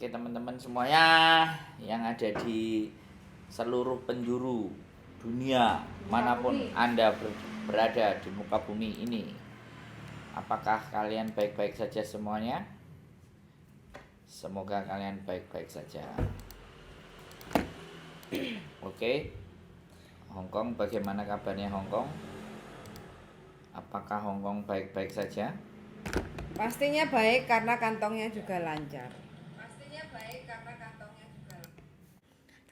Oke teman-teman semuanya yang ada di seluruh penjuru dunia manapun Anda berada di muka bumi ini, apakah kalian baik-baik saja semuanya? Semoga kalian baik-baik saja. Oke, Hongkong, bagaimana kabarnya Hongkong? Apakah Hongkong baik-baik saja? Pastinya baik karena kantongnya juga lancar.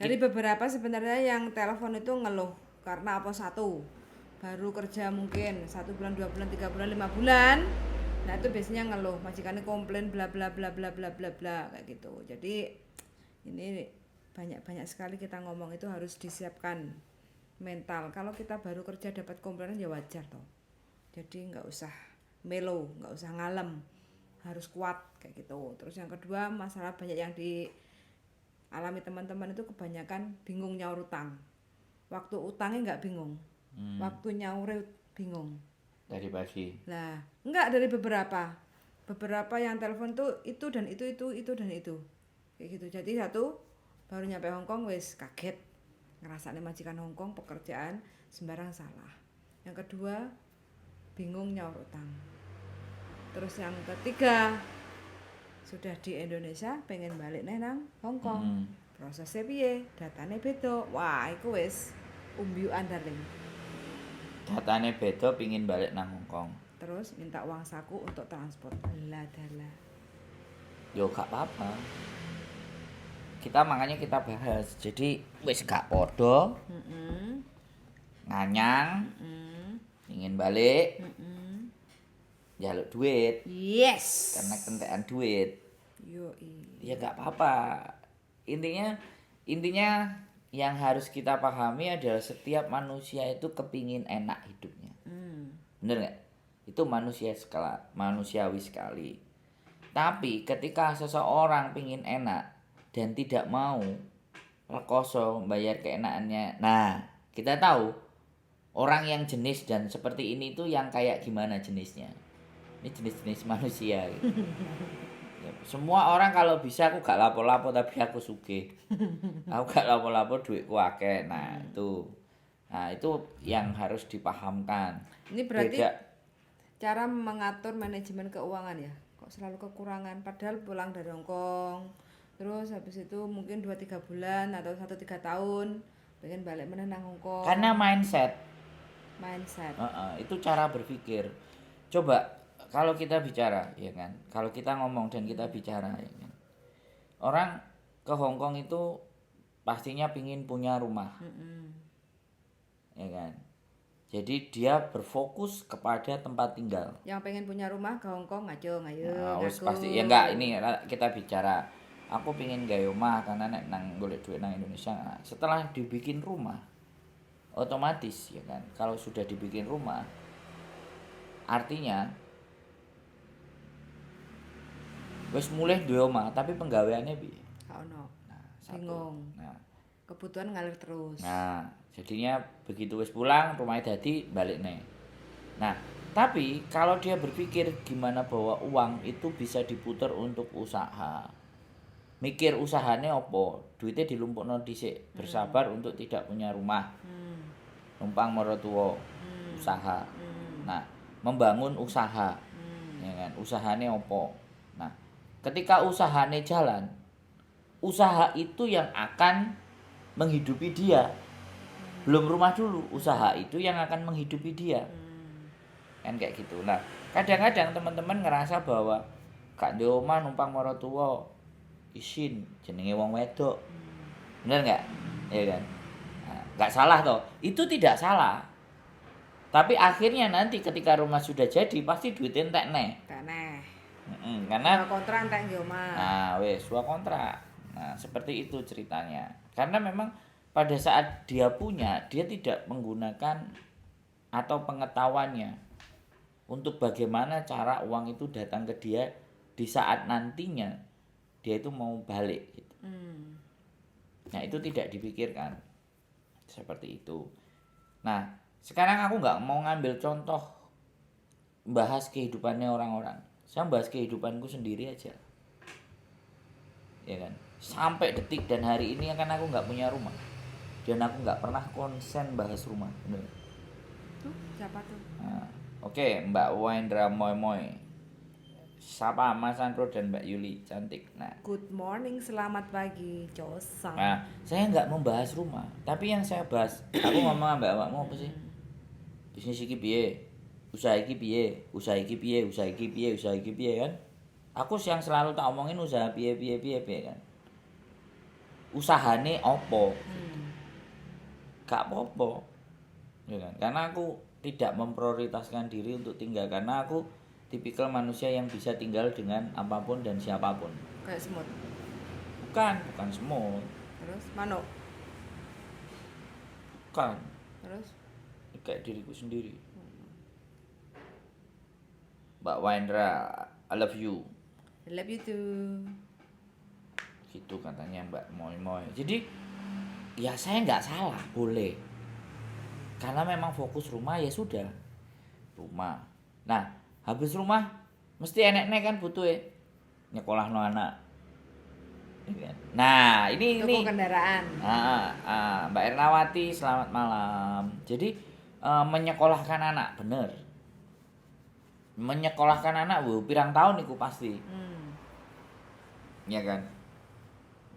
Dari beberapa sebenarnya yang telepon itu ngeluh karena apa, satu baru kerja mungkin 1 bulan, 2 bulan, 3 bulan, 5 bulan. Nah itu biasanya ngeluh, majikannya komplain bla bla bla bla bla bla bla kayak gitu. Jadi ini banyak sekali kita ngomong itu harus disiapkan mental. Kalau kita baru kerja dapat komplainan ya wajar toh. Jadi nggak usah melo, nggak usah ngalem, harus kuat kayak gitu. Terus yang kedua, masalah banyak yang dialami teman-teman itu kebanyakan bingung nyaur utang. Waktu utangnya nggak bingung, waktu nyaur bingung. Dari pagi. Lah nggak, dari beberapa yang telepon tuh itu dan itu dan itu kayak gitu. Jadi satu baru nyampe Hongkong wes kaget, ngerasane majikan Hongkong pekerjaan sembarang salah. Yang kedua bingung nyaur utang. Terus yang ketiga sudah di Indonesia pengen balik nang Hongkong. Prosesnya piye? Datane beda. Wah, iku wis umbiukan darling. Datane beda pingin balik nang Hongkong. Terus minta uang saku untuk transport. Lah dalah. Yo gak apa-apa. Makanya kita bahas. Jadi wis gak podo. Nganyang. Ingin balik. Jaluk duit. Yes. Karena kentekan duit. Ya gak apa-apa. Intinya yang harus kita pahami adalah setiap manusia itu kepingin enak hidupnya. Bener gak? Itu manusiawi sekali. Tapi ketika seseorang pingin enak dan tidak mau rekoso bayar keenakannya, nah kita tahu orang yang jenis dan seperti ini tuh yang kayak gimana jenisnya. Ini jenis-jenis manusia gitu. Ya, semua orang kalau bisa aku gak lapo-lapo tapi aku sugih. Aku gak lapo-lapo duitku akeh. Nah itu yang harus dipahamkan. Ini berarti Beda. cara mengatur manajemen keuangan ya. Kok selalu kekurangan padahal pulang dari Hongkong. Terus habis itu mungkin 2-3 bulan atau 1-3 tahun pengen balik menang Hongkong. Karena mindset. Itu cara berpikir. Coba kalau kita bicara, ya kan? Kalau kita ngomong dan kita bicara, ya kan? Orang ke Hongkong itu pastinya pingin punya rumah, ya kan? Jadi dia berfokus kepada tempat tinggal. Yang pengen punya rumah ke Hongkong ngaco ngayu. Pasti ya enggak, ini kita bicara. Aku pingin gawe rumah karena nek nang golek duit nang Indonesia. Nah, setelah dibikin rumah, otomatis ya kan, kalau sudah dibikin rumah, artinya wis mulai duwe omah tapi penggaweane piye? Ono. Nah, bingung. Nah, kebutuhan ngalir terus. Nah, jadinya begitu wis pulang rumahnya dadi balik nih. Nah, tapi kalau dia berpikir gimana bahwa uang itu bisa diputar untuk usaha. Mikir usahane opo? Duitnya dilumpukno dhisik, bersabar untuk tidak punya rumah. Numpang mara tuwa, usaha. Nah, membangun usaha. Ya kan? Usahane opo? Nah, ketika usahane jalan, usaha itu yang akan menghidupi dia. Belum rumah dulu, usaha itu yang akan menghidupi dia. Kan kayak gitu. Nah, kadang-kadang teman-teman ngerasa bahwa gak ndek omah numpang mara tuwa, isin jenenge wong wedok. Bener enggak? Ya kan? Nah, enggak salah toh. Itu tidak salah. Tapi akhirnya nanti ketika rumah sudah jadi pasti duitnya entek neh. Karena kontrak entek nggih omah. Nah, wis suah kontrak. Nah, seperti itu ceritanya. Karena memang pada saat dia punya, dia tidak menggunakan atau pengetahuannya untuk bagaimana cara uang itu datang ke dia di saat nantinya dia itu mau balik gitu. Nah, itu tidak dipikirkan seperti itu. Nah, sekarang aku nggak mau ngambil contoh bahas kehidupannya orang-orang. Saya bahas kehidupanku sendiri aja. ya kan. Sampai detik dan hari ini kan aku nggak punya rumah. Dan aku nggak pernah konsen bahas rumah, bener. Tuh, siapa tuh? Nah, oke, Mbak Wendra Moy Moy. Sapa Mas Andro dan Mbak Yuli, cantik. Good morning, selamat pagi, Cosan. Nah, saya nggak membahas rumah, tapi yang saya bahas, aku ngomong Mbak mau apa sih? Bisnis iki piye? Usaha iki piye? Usaha iki piye? Usaha iki piye? Usaha iki piye kan? Aku yang selalu tak omongin usaha piye kan. Usahane opo? Gak apa-apa. Ya kan? Karena aku tidak memprioritaskan diri untuk tinggal karena aku tipikal manusia yang bisa tinggal dengan apapun dan siapapun. Kayak semut. Bukan semut. Terus manuk. Bukan. Terus Kayak diriku sendiri. Mbak Wendra, I love you. I love you too. Gitu katanya Mbak Moy Moy. Jadi ya saya nggak salah, boleh. Karena memang fokus rumah ya sudah. Rumah. Nah, habis rumah mesti enek-enek kan butuh nyekolahno anak. Nah, ini Toko kendaraan. Mbak Ernawati, selamat malam. Jadi menyekolahkan anak, bener. Menyekolahkan anak, pirang tahun iku pasti. Ya kan?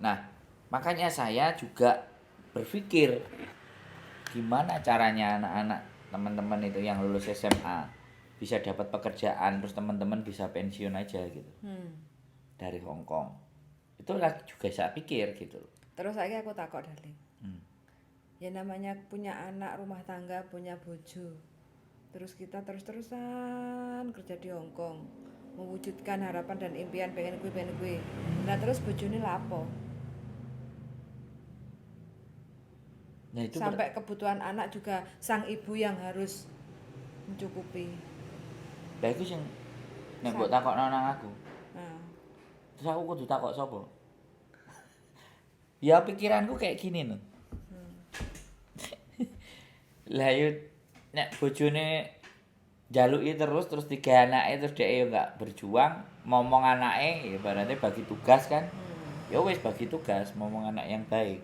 Nah, makanya saya juga berpikir gimana caranya anak-anak teman-teman itu yang lulus SMA bisa dapat pekerjaan terus teman-teman bisa pensiun aja gitu. Dari Hong Kong. Itu lagi juga saya pikir gitu. Terus lagi aku takut darling. Ya namanya punya anak rumah tangga, punya bojo. Terus kita terus-terusan kerja di Hong Kong, mewujudkan harapan dan impian pengen gue. Nah terus bojone lapo? Nah, itu sampai kebutuhan anak juga sang ibu yang harus mencukupi. Lah iku sing nek mbok takokno nang aku. Nah. Terus aku kudu takok sapa? Ya pikiranku kayak gini loh. Lah yo nek bojone njaluki terus tiga anake terus dhek yo enggak berjuang, momong anake ya berarti bagi tugas kan. Ya wis bagi tugas, momong anak yang baik.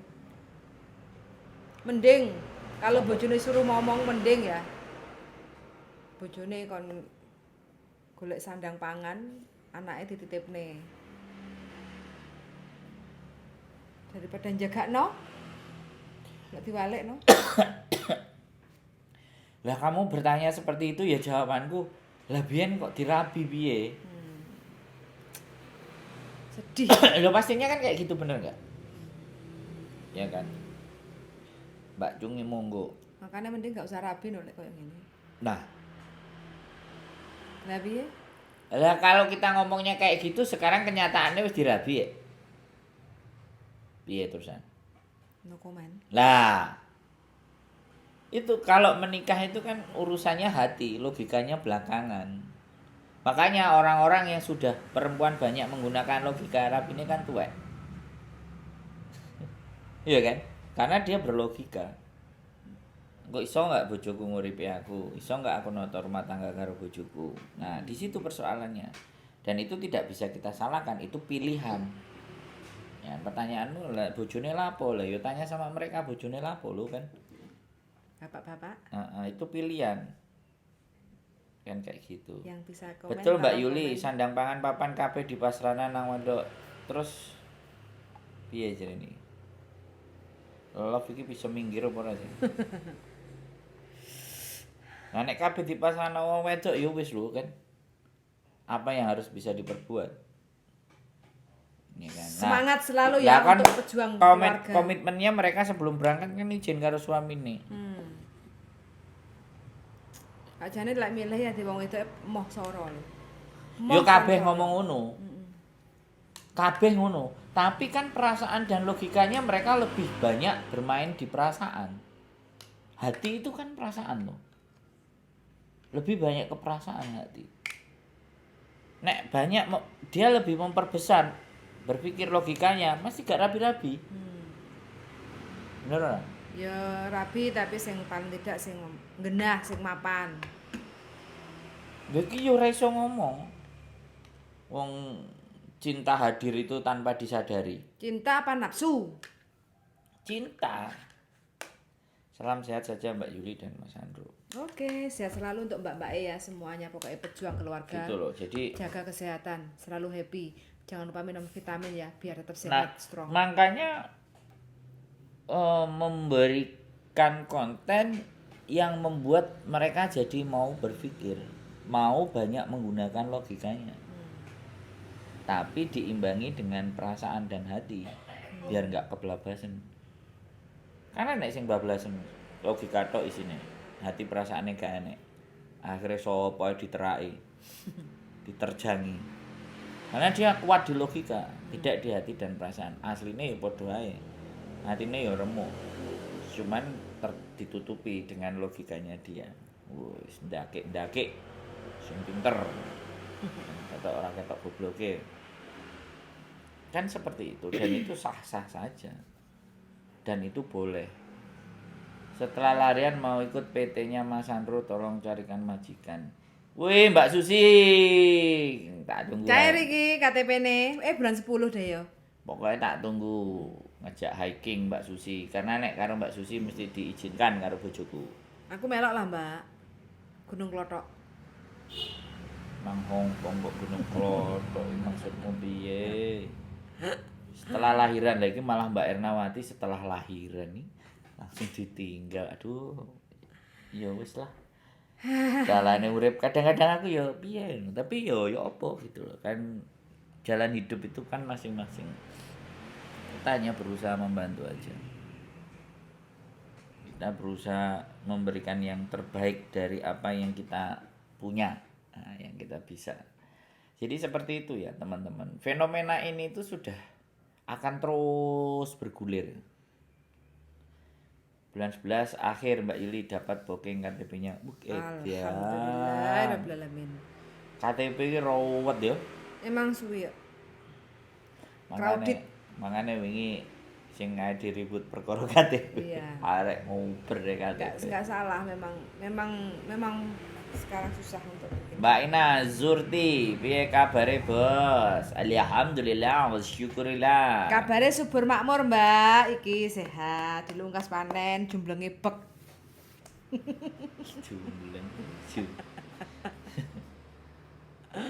Mending kalau bojone suruh ngomong mending ya. Bojone kon golek sandang pangan, anake dititipne. Daripada njagakno. Nek diwalekno. Lah kamu bertanya seperti itu ya jawabanku, lah biyen kok dirabi piye? Sedih. Lo pastinya kan kayak gitu bener enggak? Ya kan? Mbak Cungi monggo. Makanya mending gak usah rabi nek koyo ngene. Nah, Lah piye? lah kalau kita ngomongnya kayak gitu sekarang kenyataannya wis dirabi ya. Piye terusan? No comment. Lah, itu kalau menikah itu kan urusannya hati, logikanya belakangan. Makanya orang-orang yang sudah perempuan banyak menggunakan logika Arab ini kan tuwek. Iya kan? Karena dia berlogika. Kok iso enggak bojoku nguripi aku? Iso enggak aku nata rumah tangga karo bojoku? Nah, di situ persoalannya. Dan itu tidak bisa kita salahkan, itu pilihan. Ya, pertanyaanmu lah bojone lapo? Lah yo tanya sama mereka bojone lapo lu kan. Bapak-bapak Itu pilihan. Kan kayak gitu. yang bisa komen. Betul Mbak tolong Yuli, komen. sandang pangan papan kabeh di pasrana nang Wendok. Terus piye jenenge? Love iki bisa minggir apa ora sih? Nah nek kabeh di pasrana wong wedok ya wis lho kan. Apa yang harus bisa diperbuat? Ini kan. Nah, Semangat selalu lah ya kan untuk pejuang keluarga. komitmennya mereka sebelum berangkat kan izin karo suami nih. Ajane lek milih ya di wong wedok moh soro lho. Yo kabeh ngomong ngono. Kabeh ngono. Tapi kan perasaan dan logikanya mereka lebih banyak bermain di perasaan. Hati itu kan perasaan loh. Lebih banyak ke perasaan hati. Nek banyak dia lebih memperbesar berpikir logikanya, masih gak rabi-rabi. Bener ora? Ya rabi tapi sing paling tidak sing genah, sing mapan. Lha iki yo ora iso ngomong. Wong cinta hadir itu tanpa disadari. Cinta apa nafsu? Cinta. Salam sehat saja Mbak Yuli dan Mas Andro. Oke, sehat selalu untuk Mbak ya semuanya, pokoknya pejuang keluarga. Gitu loh. Jadi jaga kesehatan, selalu happy. Jangan lupa minum vitamin ya biar tetap nah, sehat, strong. makanya memberikan konten yang membuat mereka jadi mau berpikir, mau banyak menggunakan logikanya. Tapi diimbangi dengan perasaan dan hati biar nggak kebablasan. Karena nek sing bablasan logika tok isine, hati perasaane gak enek. Akhirnya sapa diteraki, diterjangi. Karena dia kuat di logika, tidak di hati dan perasaan. Aslinya ya padha ae. Hatine ya remuk. Cuman ditutupi dengan logikanya dia. Wis ndakek-ndakek sing pinter. Kata orang ketok gobloke. Kan seperti itu dan itu sah-sah saja. Dan itu boleh. Setelah larian mau ikut PT-nya Mas Andro, tolong carikan majikan. Wih, Mbak Susi. Tak tunggu. Cair iki KTP-ne. Bulan 10 deh ya. Pokoknya tak tunggu ngejak hiking Mbak Susi. Karena nek karo Mbak Susi mesti diizinkan karo bojoku. Aku melok lah, Mbak. Gunung Klothok. Nang Hongkong kok Gunung Klothok maksudmu piye? Setelah lahiran lagi malah Mbak Ernawati setelah lahiran nih langsung ditinggal. Aduh. Ya wis lah. Jalane urip kadang-kadang aku ya piye, tapi ya apa gitu loh. Kan jalan hidup itu kan masing-masing. Kita hanya berusaha membantu aja. Kita berusaha memberikan yang terbaik dari apa yang kita punya, yang kita bisa. Jadi seperti itu ya teman-teman. Fenomena ini itu sudah akan terus bergulir. Bulan 11 akhir Mbak Yuli dapat booking KTP-nya. Alhamdulillah rabbil alamin. KTP iki rawat ya. Emang suwi ya. Crowded. Mangane wingi sing ae diribut perkara KTP. Iya. Arek nguber deh KTP. Enggak salah memang sekarang susah untuk bikin. Mbak Ina Zurti, piye kabare bos? Alhamdulillah wa syukurillah. Kabare subur makmur, Mbak. Iki sehat, dilungkas panen, jumblenge bek. Jumbleng.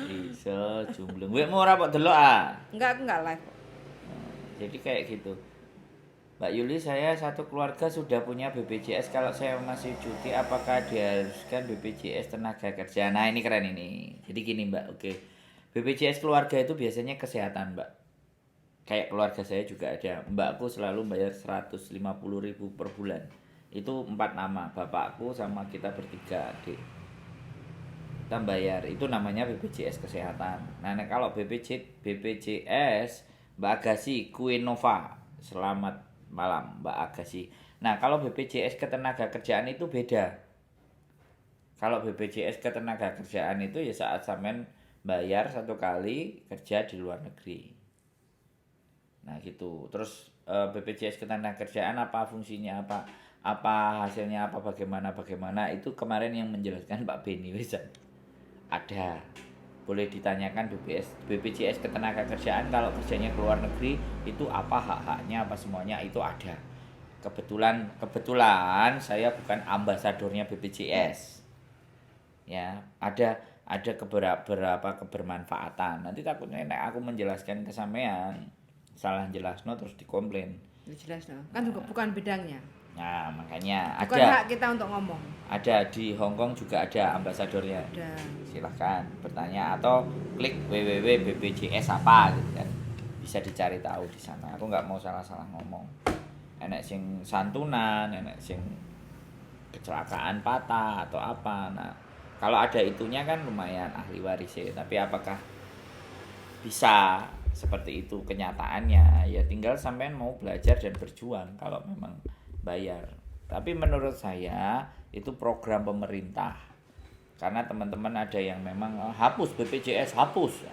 Iso jumbleng. Wekmu ora kok delok ah. Enggak, aku enggak live. Jadi kayak gitu. Mbak Yuli, saya satu keluarga sudah punya BPJS. Kalau saya masih cuti, apakah diharuskan BPJS tenaga kerja? Nah ini keren ini. Jadi gini Mbak, oke. BPJS keluarga itu biasanya kesehatan Mbak. Kayak keluarga saya juga ada. Mbakku selalu bayar 150.000 per bulan. Itu 4 nama, bapakku sama kita bertiga adik. Kita bayar, itu namanya BPJS kesehatan. Nah kalau BPJS Mbak Agassi Kuinova, selamat malam Mbak Agassi. Nah kalau BPJS ketenagakerjaan itu beda. Kalau BPJS ketenagakerjaan itu ya saat sampean bayar 1 kali kerja di luar negeri. Nah gitu. Terus BPJS ketenagakerjaan apa fungsinya, apa hasilnya, apa bagaimana itu kemarin yang menjelaskan Pak Beni Wesan. Ada. Boleh ditanyakan BPJS ketenagakerjaan kalau kerjanya ke luar negeri itu apa hak-haknya, apa semuanya itu ada. Kebetulan saya bukan ambasadornya BPJS. Ya, ada beberapa kebermanfaatan. Nanti takutnya nek aku menjelaskan ke sampean salah jelasno terus dikomplain. Jelas no. Kan juga bukan bidangnya. Nah, makanya bukan ada. Hak kita untuk ngomong. Ada di Hong Kong juga ada ambasadornya. Ada. Silahkan bertanya atau klik www.bpjs apa gitu kan. Bisa dicari tahu di sana. Aku nggak mau salah-salah ngomong. Enek sing santunan, enek sing kecelakaan patah atau apa. Nah, kalau ada itunya kan lumayan ahli warisnya. Tapi apakah bisa seperti itu kenyataannya? Ya tinggal sampean mau belajar dan berjuang kalau memang bayar. Tapi menurut saya itu program pemerintah. Karena teman-teman ada yang memang hapus BPJS, hapus.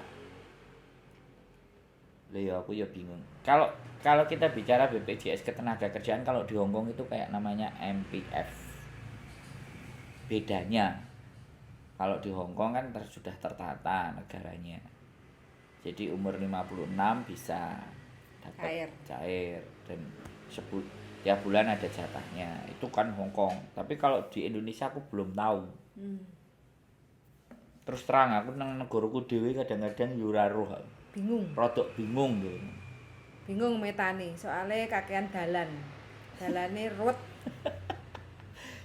Loh ya aku ya bingung. Kalau kita bicara BPJS ketenagakerjaan kalau di Hong Kong itu kayak namanya MPF. Bedanya kalau di Hong Kong kan sudah tertata negaranya. Jadi umur 56 bisa dapat Cair. cair dan tiap bulan ada jatahnya. Itu kan Hong Kong. Tapi kalau di Indonesia aku belum tahu. Terus terang aku nang negaraku dhewe kadang-kadang yo ora roh. Bingung. Rodok bingung gitu. Bingung metane, soalnya kakean dalan. Dalane ruwet.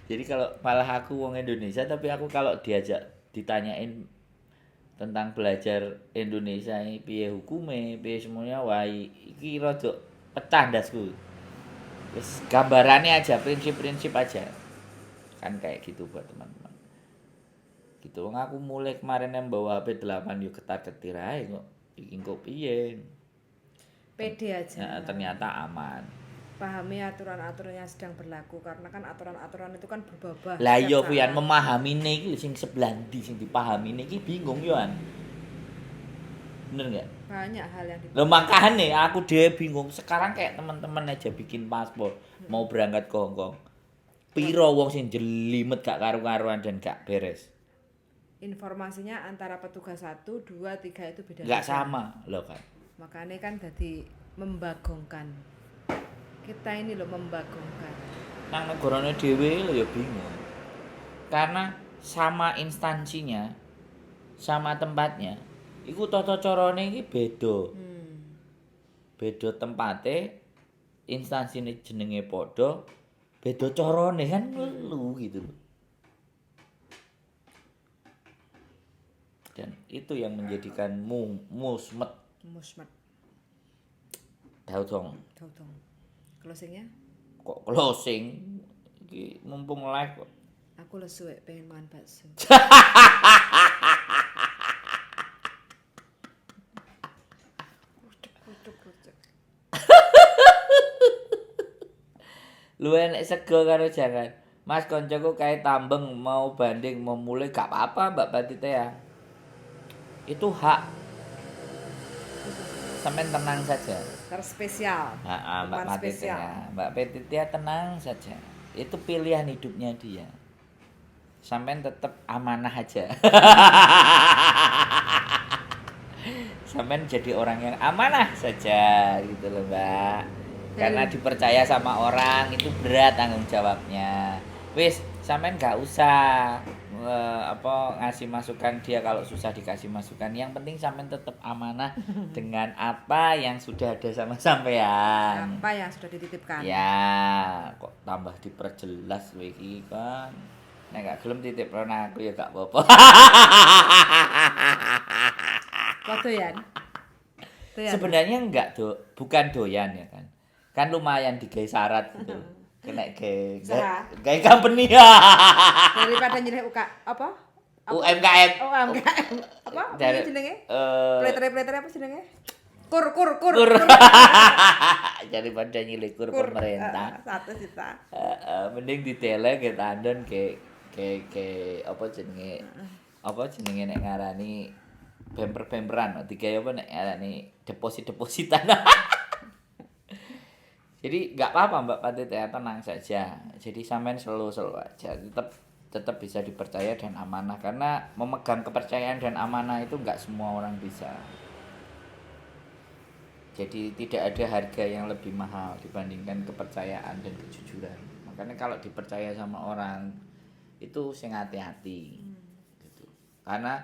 Jadi kalau malah aku wong Indonesia tapi aku kalau diajak ditanyain tentang belajar Indonesia ini piye hukume, piye semuanya wah iki rada pecah ndasku. Wis gambarannya aja, prinsip-prinsip aja. Kan kayak gitu buat teman-teman. Gitu wong aku mulai kemarin yang bawa HP 8 yo ketar-ketir ae kok. Iki kok piye? Pede aja. Nah, ternyata aman. Pahami aturan-aturan yang sedang berlaku karena kan aturan-aturan itu kan berubah-ubah. Lah setiap yo saat. pian memahami iki sing sebelah ndi sing dipahami iki bingung yo an. Bener enggak? Banyak hal yang Lho makane aku dhewe bingung. Sekarang kayak teman-teman aja bikin paspor mau berangkat ke Hong Kong. Piro wong sing jelimet gak karu-karuan dan gak beres. informasinya antara petugas 1, 2, 3 itu beda. Gak sama loh kan. Makanya kan jadi membagongkan. Kita ini loh membagongkan. Nang negarane dhewe lho ya bingung. Karena sama instansinya, sama tempatnya, iku tata carane iki beda. Beda tempate, instansine jenenge padha, beda carane kan ngelu gitu loh. Dan itu yang menjadikan musmet. Musmet. Tahu dong. Tahu dong. Closingnya? Kok closing iki mumpung live kok. Aku lesu pengen makan bakso. Kucuk. Lu enek sego karo jangan. Mas koncoku kae tambeng mau banding mau mulai gak apa-apa Mbak Patite ya. Itu hak. Sampai tenang saja. Terspesial. Mbak Hukuman Patite spesial. ya. Mbak Patite ya tenang saja. Itu pilihan hidupnya dia. Sampai tetap amanah aja. Sampai jadi orang yang amanah saja gitu loh Mbak. Karena dipercaya sama orang itu berat tanggung jawabnya. Wis, sampean gak usah ngasih masukan dia kalau susah dikasih masukan. Yang penting sampean tetap amanah dengan apa yang sudah ada sama sampean. Apa yang sudah dititipkan? Ya, kok tambah diperjelas kowe iki kan. Nek gak gelem titipno aku ya gak apa-apa. Kok doyan? Sebenarnya enggak, bukan doyan ya kan. Kan lumayan digawe syarat gitu. Kena gawe company ya. Daripada nyilih apa? UMKM. Oh, UMKM. Apa? Dari- Jenenge? Pletere apa jenenge? Kur. Daripada nyilikur pemerintah. 1 juta. Mending ditele ke tandon ke apa jenenge? Apa jenenge nek ngarani bemper-bemperan, digawe apa nek ngarani deposit-depositan. Jadi nggak apa-apa Mbak Patite, tenang saja. Jadi sampean slow aja. Tetap bisa dipercaya dan amanah karena memegang kepercayaan dan amanah itu nggak semua orang bisa. Jadi tidak ada harga yang lebih mahal dibandingkan kepercayaan dan kejujuran. Makanya kalau dipercaya sama orang itu sing hati-hati. Gitu. Karena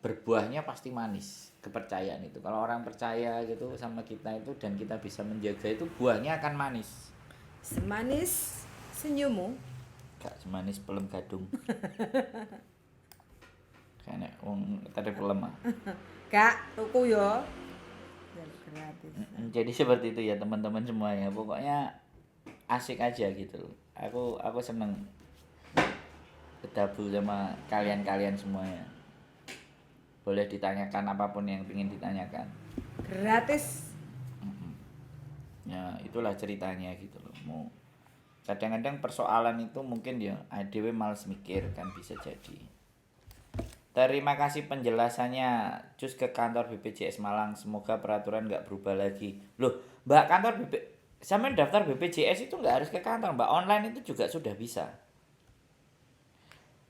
berbuahnya pasti manis kepercayaan itu. Kalau orang percaya gitu sama kita itu dan kita bisa menjaga itu buahnya akan manis. Semanis senyummu. Gak semanis pelem gadung. Kayaknya wong tadi pelem. Gak tuku yo. Gratis. Jadi seperti itu ya teman-teman semuanya. Pokoknya asik aja gitu. Aku seneng bergabung sama kalian-kalian semuanya. Boleh ditanyakan apapun yang ingin ditanyakan. Gratis. Ya itulah ceritanya gitu loh. Mau kadang-kadang persoalan itu mungkin ya adewe males mikir kan bisa jadi. Terima kasih penjelasannya. Cus ke kantor BPJS Malang. Semoga peraturan nggak berubah lagi. Loh, Mbak kantor sampean daftar BPJS itu nggak harus ke kantor, Mbak. Online itu juga sudah bisa.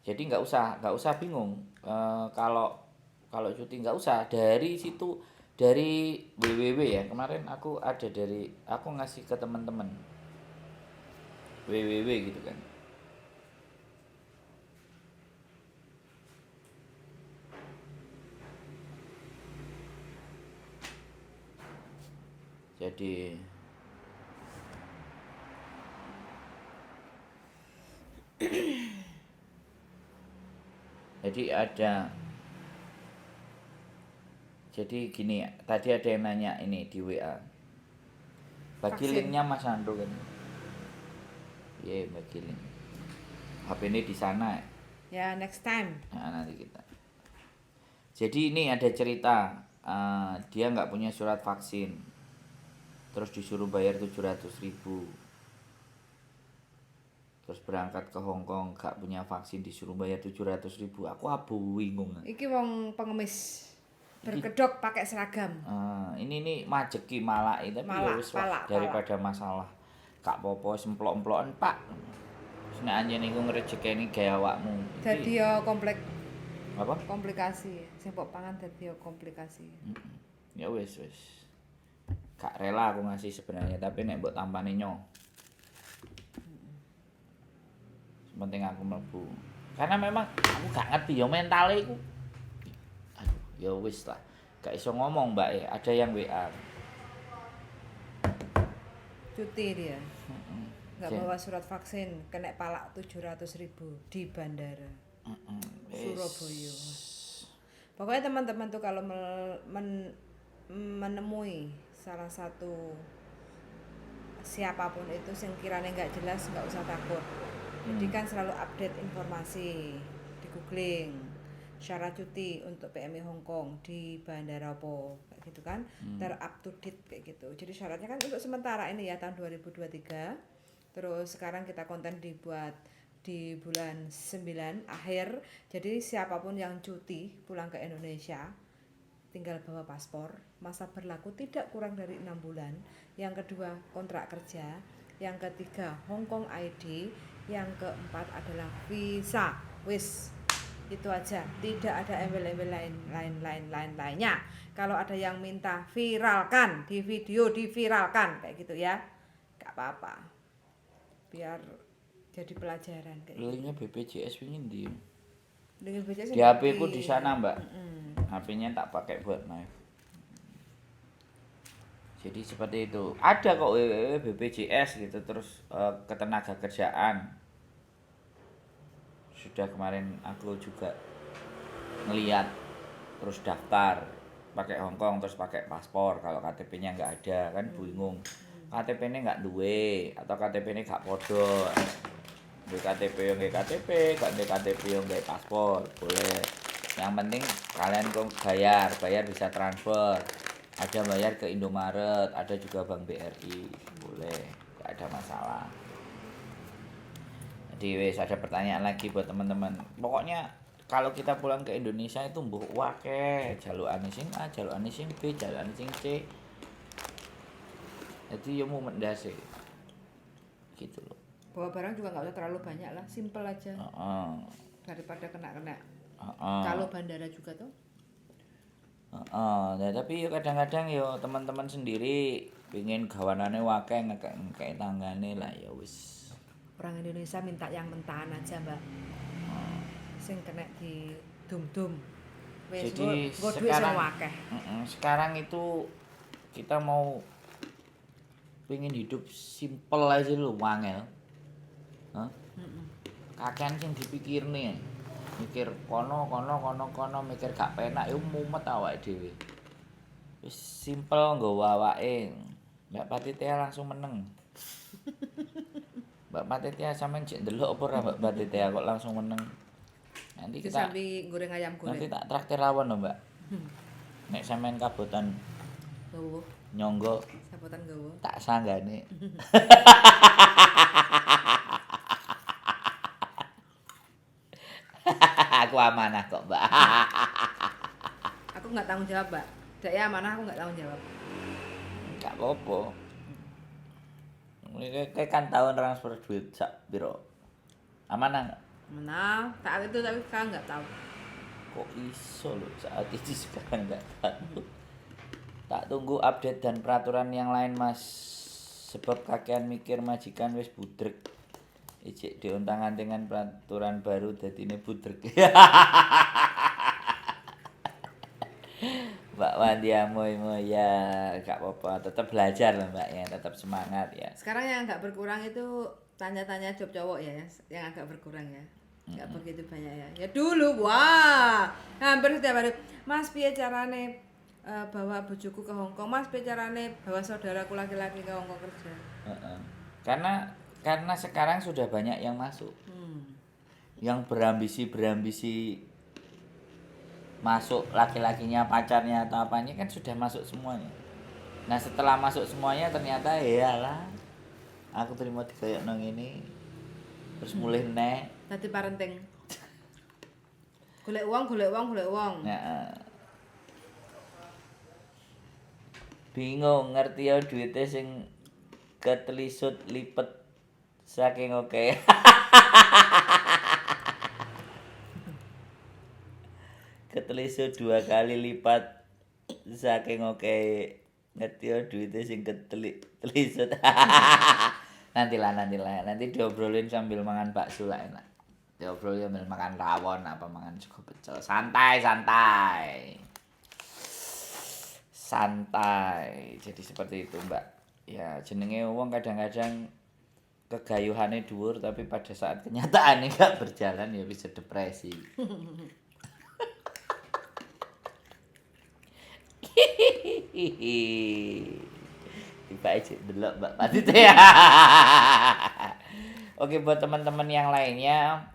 Jadi nggak usah bingung. Kalau cuti nggak usah dari situ, dari www ya. Kemarin aku ada aku ngasih ke teman-teman www gitu kan. Jadi ada, jadi gini ya, tadi ada yang nanya ini di WA. Bagi Vaksin. linknya Mas Andro kan. Iya, bagi link. HP ini di sana. Ya, next time. Nah, nanti kita. Jadi ini ada cerita, dia nggak punya surat vaksin, terus disuruh bayar 700.000. Terus berangkat ke Hong Kong, gak punya vaksin, disuruh bayar 700.000. Aku bingung. Iki wong pengemis berkedok pakai seragam. Ini majeki malai, tapi ya wis lah, daripada masalah. Kak popo semplok-emplokan Pak. Nek anjen iku ngrejekeni gawe awakmu. Dadi yo Apa? komplikasi. Sing mbok pangan dadi yo komplikasi. Ya wis. Gak rela aku ngasih sebenarnya, tapi nek mbok tampani nyo. Penting aku mlebu. Karena memang aku gak ngerti ya mentale iku. Aduh, ya wis lah. Gak iso ngomong, Mbak ya. Ada yang WA. Cuti dia. Nggak Oke. bawa surat vaksin, kena palak 700.000 di bandara Surabaya. Pokoknya teman-teman tuh kalau menemui salah satu siapapun itu yang kiranya nggak jelas, nggak usah takut. Jadi kan selalu update informasi di googling syarat cuti untuk PMI Hong Kong di bandara apa kayak gitu kan, up to date kayak gitu. Jadi syaratnya kan untuk sementara ini ya tahun 2023. Terus sekarang kita konten dibuat di bulan 9 akhir. Jadi siapapun yang cuti pulang ke Indonesia tinggal bawa paspor, masa berlaku tidak kurang dari 6 bulan. Yang kedua kontrak kerja, yang ketiga Hong Kong ID, yang keempat adalah visa. Wis, itu aja, tidak ada embel-embel lainnya. Kalau ada yang minta viralkan di video, diviralkan kayak gitu ya, gak apa-apa, biar jadi pelajaran kayak gitu. Linknya BPJS ingin di BPJS di HP ku di sana, Mbak. HP-nya tak pakai buat live. Jadi seperti itu. Ada kok BPJS gitu, terus ketenaga kerjaan. Sudah kemarin aku juga ngeliat, terus daftar pakai Hongkong, terus pakai paspor. Kalau KTP-nya nggak ada kan bingung. KTP-nya nggak duwe atau KTP-nya nggak podo. Duwe KTP yang nggak KTP, nggak duwe KTP yang nggak paspor, boleh. Yang penting kalian kok bayar bisa transfer. Ada bayar ke Indomaret, ada juga Bank BRI, boleh, nggak ada masalah. Jadi wes ada pertanyaan lagi buat teman-teman. Pokoknya kalau kita pulang ke Indonesia itu mbok wake jalukane sing A, jalukane sing B, jalukane sing C. Jadi yo mumet ndase. Gitu loh. Bawa barang juga nggak usah terlalu banyak lah, simple aja. Daripada kena. Kalau bandara juga tuh. Nah, tapi yo kadang-kadang yo teman-teman sendiri pengen gawanane wake ngekek tanggane lah ya wis. Orang Indonesia minta yang mentahan aja, Mbak. Sing kena di dum-dum. Wis Jadi sekarang itu kita mau pengen hidup simple aja lu wangel. Kakean sing dipikirne. Mikir kono mikir gak penak yo mumet awake dhewe. Wis simple nggawa awake. Mbak Patitia langsung meneng. Mbak Patitia sampean jek ndelok apa ora Mbak Patitia kok langsung meneng. Nanti kita sambil goreng ayam goreng. Nanti tak traktir rawon lho, Mbak. Nek sampean kabotan Gowo. nyonggo Sabotan gowo. tak sanggane. Aku amanah kok, Mbak. Aku nggak tanggung jawab, Mbak. Dek ya amanah, aku nggak tanggung jawab. Enggak apa-apa. Kayak kan tahun transfer duit sak piro? Amanah enggak? Mana? Saat itu tapi sekarang nggak tahu. Kok iso lho saat ini sekarang nggak tahu. Tak tunggu update dan peraturan yang lain Mas. Sebab kakean mikir majikan wis budrek. Ijik diontang-antingan peraturan baru dadine budrek. Mbak Wandi amoy ya gak apa-apa, tetap belajar lah Mbak ya, tetap semangat ya. Sekarang yang agak berkurang itu tanya-tanya job cowok ya, yang agak berkurang ya. Enggak begitu banyak ya. Ya dulu wah, hampir setiap hari. Mas piye carane bawa bojoku ke Hongkong? Mas piye carane bawa saudaraku laki-laki ke Hongkong kerja? Heeh. Karena sekarang sudah banyak yang masuk. Yang berambisi masuk laki-lakinya, pacarnya atau apanya kan sudah masuk semuanya. Nah, setelah masuk semuanya ternyata iyalah aku terima dikoyok nang ini. Terus mulai nek. Dadi parenting. Golek uang. Nah, bingung ngerti ya duitnya sing ketelisut lipet saking oke. Ketelisut 2 kali lipat saking oke. Ngerti ya duitnya sing ketelisut. Nanti diobrolin sambil mangan bakso lah enak. Diobrolin sambil makan rawon apa mangan sego pecel. Santai. Jadi seperti itu Mbak. Ya jenenge wong kadang-kadang kegayuhane dhuwur tapi pada saat kenyataannya gak berjalan ya bisa depresi. Tiba aja delok Mbak Patit ya. Oke buat teman-teman yang lainnya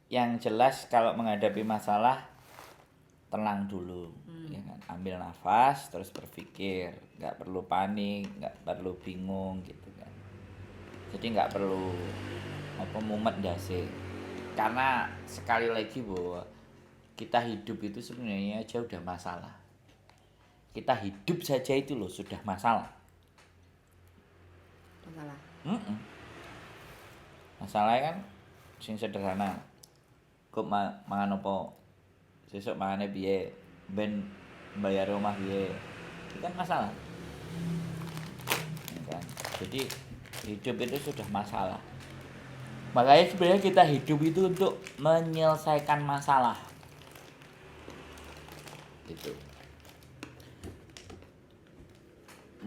yang jelas kalau menghadapi masalah tenang dulu ya kan, ambil nafas terus berpikir, nggak perlu panik, nggak perlu bingung gitu kan, jadi nggak perlu mumet dasi, karena sekali lagi bahwa kita hidup itu sebenarnya aja udah masalah, kita hidup saja itu loh sudah masalah. Masalahnya kan sing sederhana, kok mangan apa sesuk mangane piye, ben bayar rumah piye, itu kan masalah ya kan? Jadi hidup itu sudah masalah, makanya sebenarnya kita hidup itu untuk menyelesaikan masalah gitu,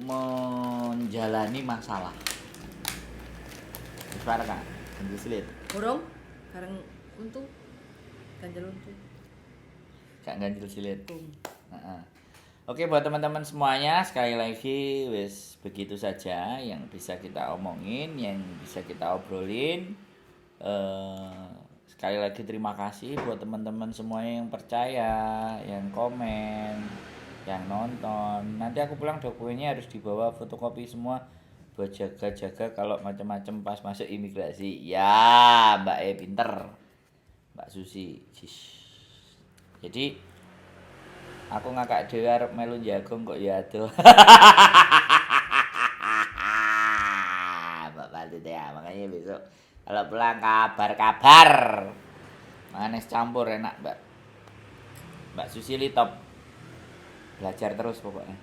menjalani masalah. Suara kan ganjil silit Burung bareng untu ganjel untu gak ganjil silit. Oke buat teman-teman semuanya, sekali lagi wis begitu saja yang bisa kita omongin, yang bisa kita obrolin. Sekali lagi terima kasih buat teman-teman semuanya yang percaya, yang komen, yang nonton. Nanti aku pulang dokumennya harus dibawa fotokopi semua buat jaga-jaga kalau macam-macam pas masuk imigrasi. Ya, Mbak pinter. Mbak Susi. Jadi aku ngakak dhewe arep melu jagung kok ya aduh. Mbak Patit ya, makanya besok kalau pulang kabar. Mangan es campur enak, Mbak. Mbak Susili top. Belajar terus pokoknya.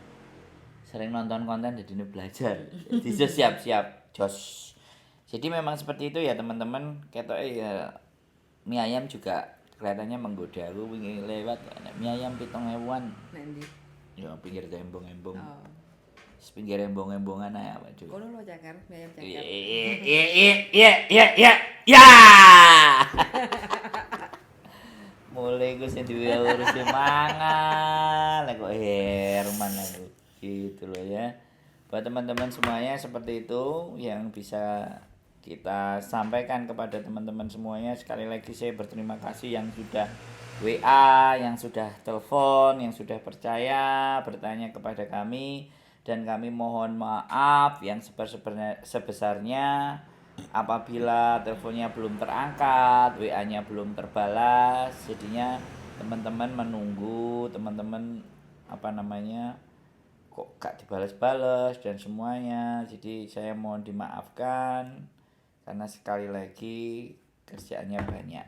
Sering nonton konten jadi belajar. Jadi siap-siap jos. Jadi memang seperti itu ya teman-teman. Ketoke ya mie ayam juga kelihatannya menggoda. Aku wingi lewat mie ayam 7.000-an. Nanti. Ya pinggir embong-embong. Oh. Pinggir embong-embongan ae waduh. Kono lo cakar, mie ayam cakar. Iya. Ya. Mulai gue sing duwe urusi mangan, lah kok Herman aku. Gitu loh ya. Buat teman-teman semuanya seperti itu yang bisa kita sampaikan kepada teman-teman semuanya. Sekali lagi saya berterima kasih yang sudah WA, yang sudah telepon, yang sudah percaya bertanya kepada kami, dan kami mohon maaf yang sebesarnya apabila teleponnya belum terangkat, WA-nya belum terbalas. Jadinya teman-teman menunggu, teman-teman kok gak dibalas-balas dan semuanya. Jadi saya mohon dimaafkan karena sekali lagi kerjaannya banyak.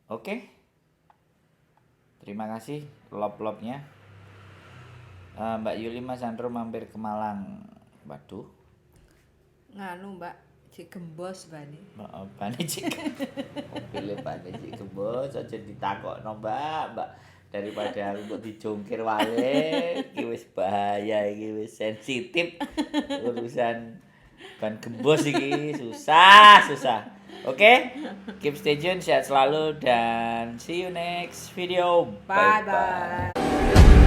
Oke. Terima kasih lop-lopnya. Mbak Yuli Mas Andro mampir ke Malang. Waduh. Nganu Mbak, cek gembos bani. Bane cik. Mobilnya bane cik gembos aja ditakokno Mbak. Daripada aku kok dijungkir wae, iki wis bahaya iki wis sensitif. Urusan ban gembos iki susah. Oke. Keep stay tune, sehat selalu dan see you next video. Bye bye.